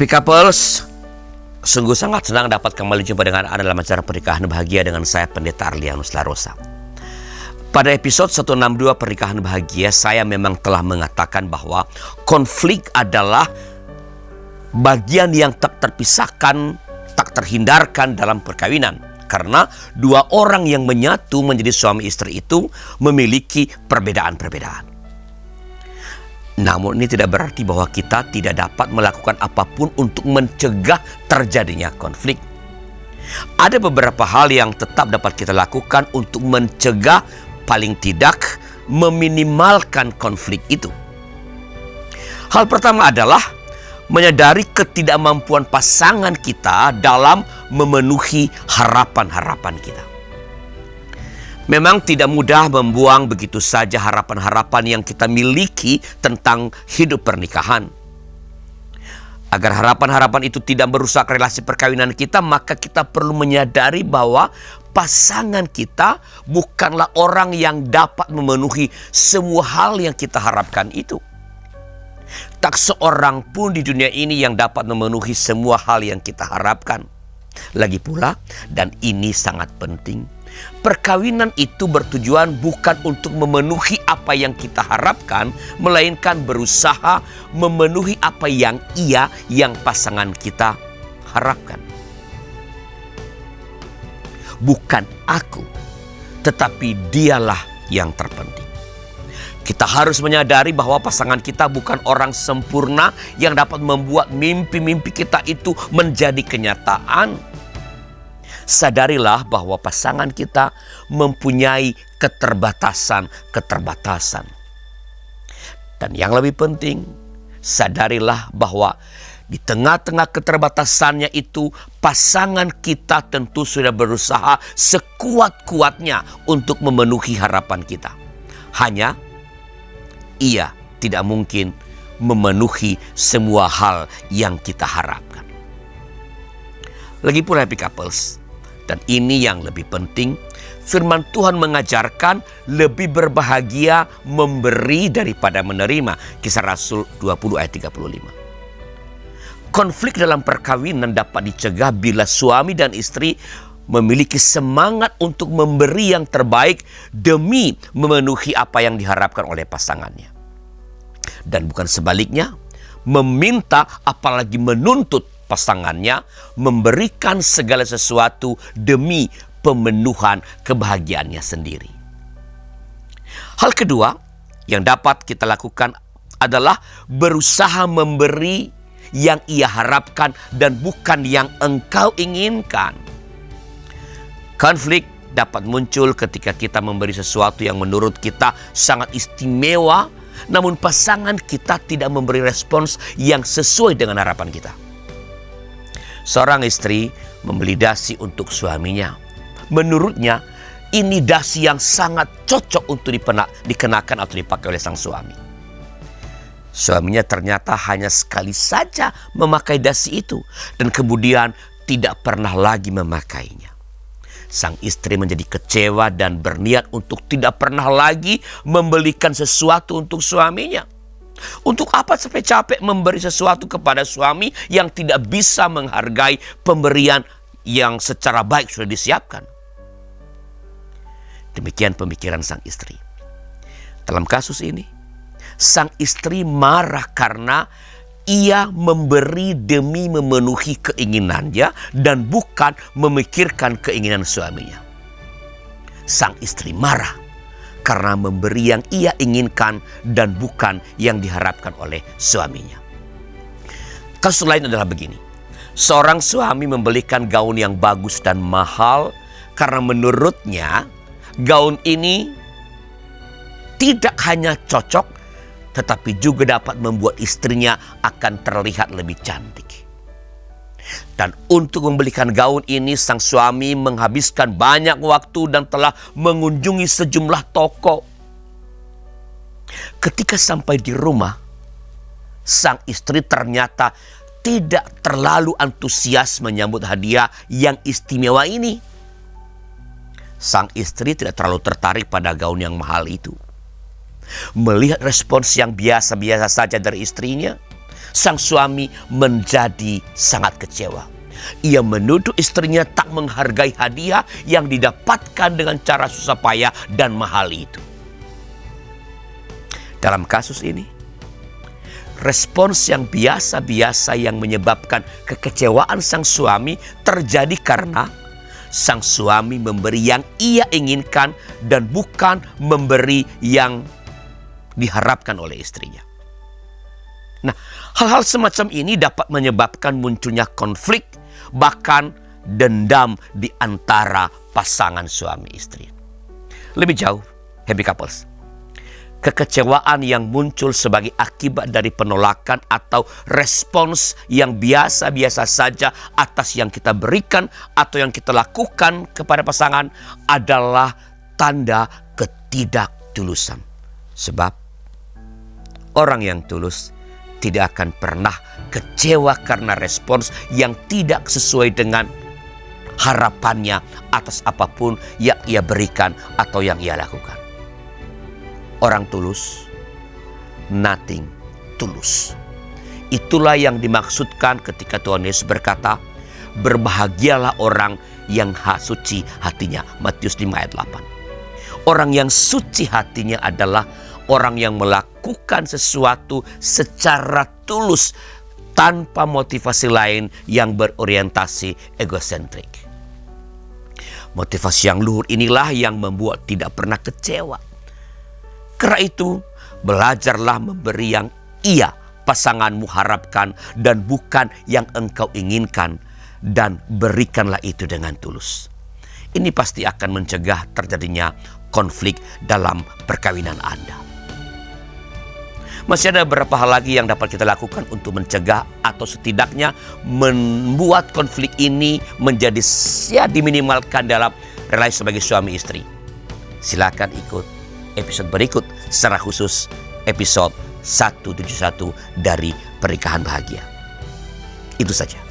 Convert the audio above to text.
Happy couples, sungguh sangat senang dapat kembali jumpa dengan Anda dalam acara Pernikahan Bahagia dengan saya Pendeta Arlianus Larosa. Pada episode 162 Pernikahan Bahagia, saya memang telah mengatakan bahwa konflik adalah bagian yang tak terpisahkan, tak terhindarkan dalam perkawinan. Karena dua orang yang menyatu menjadi suami istri itu memiliki perbedaan-perbedaan. Namun ini tidak berarti bahwa kita tidak dapat melakukan apapun untuk mencegah terjadinya konflik. Ada beberapa hal yang tetap dapat kita lakukan untuk mencegah, paling tidak meminimalkan konflik itu. Hal pertama adalah menyadari ketidakmampuan pasangan kita dalam memenuhi harapan-harapan kita. Memang tidak mudah membuang begitu saja harapan-harapan yang kita miliki tentang hidup pernikahan. Agar harapan-harapan itu tidak merusak relasi perkawinan kita, maka kita perlu menyadari bahwa pasangan kita bukanlah orang yang dapat memenuhi semua hal yang kita harapkan itu. Tak seorang pun di dunia ini yang dapat memenuhi semua hal yang kita harapkan. Lagi pula, dan ini sangat penting, perkawinan itu bertujuan bukan untuk memenuhi apa yang kita harapkan, melainkan berusaha memenuhi apa yang pasangan kita harapkan. Bukan aku, tetapi dialah yang terpenting. Kita harus menyadari bahwa pasangan kita bukan orang sempurna yang dapat membuat mimpi-mimpi kita itu menjadi kenyataan. Sadarilah bahwa pasangan kita mempunyai keterbatasan. Dan yang lebih penting, sadarilah bahwa di tengah-tengah keterbatasannya itu, pasangan kita tentu sudah berusaha sekuat-kuatnya untuk memenuhi harapan kita. Hanya ia tidak mungkin memenuhi semua hal yang kita harapkan. Lagi pula happy couples, dan ini yang lebih penting, firman Tuhan mengajarkan lebih berbahagia memberi daripada menerima. Kisah Rasul 20 ayat 35. Konflik dalam perkawinan dapat dicegah bila suami dan istri memiliki semangat untuk memberi yang terbaik demi memenuhi apa yang diharapkan oleh pasangannya. Dan bukan sebaliknya, meminta apalagi menuntut pasangannya memberikan segala sesuatu demi pemenuhan kebahagiaannya sendiri. Hal kedua yang dapat kita lakukan adalah berusaha memberi yang ia harapkan dan bukan yang engkau inginkan. Konflik dapat muncul ketika kita memberi sesuatu yang menurut kita sangat istimewa, namun pasangan kita tidak memberi respons yang sesuai dengan harapan kita. Seorang istri membeli dasi untuk suaminya. Menurutnya, ini dasi yang sangat cocok untuk dikenakan atau dipakai oleh sang suami. Suaminya ternyata hanya sekali saja memakai dasi itu dan kemudian tidak pernah lagi memakainya. Sang istri menjadi kecewa dan berniat untuk tidak pernah lagi membelikan sesuatu untuk suaminya. Untuk apa capek-capek memberi sesuatu kepada suami yang tidak bisa menghargai pemberian yang secara baik sudah disiapkan? Demikian pemikiran sang istri. Dalam kasus ini, sang istri marah karena ia memberi demi memenuhi keinginannya dan bukan memikirkan keinginan suaminya. Sang istri marah karena memberi yang ia inginkan dan bukan yang diharapkan oleh suaminya. Kasus lain adalah begini. Seorang suami membelikan gaun yang bagus dan mahal karena menurutnya gaun ini tidak hanya cocok, tetapi juga dapat membuat istrinya akan terlihat lebih cantik. Dan untuk membelikan gaun ini, sang suami menghabiskan banyak waktu dan telah mengunjungi sejumlah toko. Ketika sampai di rumah, sang istri ternyata tidak terlalu antusias menyambut hadiah yang istimewa ini. Sang istri tidak terlalu tertarik pada gaun yang mahal itu. Melihat respons yang biasa-biasa saja dari istrinya, Sang suami menjadi sangat kecewa. Ia menuduh istrinya tak menghargai hadiah yang didapatkan dengan cara susah payah dan mahal itu. Dalam kasus ini, respons yang biasa-biasa yang menyebabkan kekecewaan sang suami terjadi karena sang suami memberi yang ia inginkan dan bukan memberi yang diharapkan oleh istrinya. Nah, hal-hal semacam ini dapat menyebabkan munculnya konflik, bahkan dendam di antara pasangan suami istri. Lebih jauh, happy couples, kekecewaan yang muncul sebagai akibat dari penolakan atau respons yang biasa-biasa saja atas yang kita berikan atau yang kita lakukan kepada pasangan adalah tanda ketidaktulusan. Sebab orang yang tulus tidak akan pernah kecewa karena respons yang tidak sesuai dengan harapannya atas apapun yang ia berikan atau yang ia lakukan. Orang tulus, nothing tulus. Itulah yang dimaksudkan ketika Tuhan Yesus berkata, berbahagialah orang yang suci hatinya. Matius 5 ayat 8. Orang yang suci hatinya adalah orang yang melakukan sesuatu secara tulus tanpa motivasi lain yang berorientasi egosentrik. Motivasi yang luhur inilah yang membuat tidak pernah kecewa. Karena itu, belajarlah memberi yang ia pasanganmu harapkan dan bukan yang engkau inginkan, dan berikanlah itu dengan tulus. Ini pasti akan mencegah terjadinya konflik dalam perkawinan Anda. Masih ada beberapa hal lagi yang dapat kita lakukan untuk mencegah atau setidaknya membuat konflik ini menjadi diminimalkan dalam relasi sebagai suami istri. Silakan ikut episode berikut secara khusus episode 171 dari Pernikahan Bahagia. Itu saja.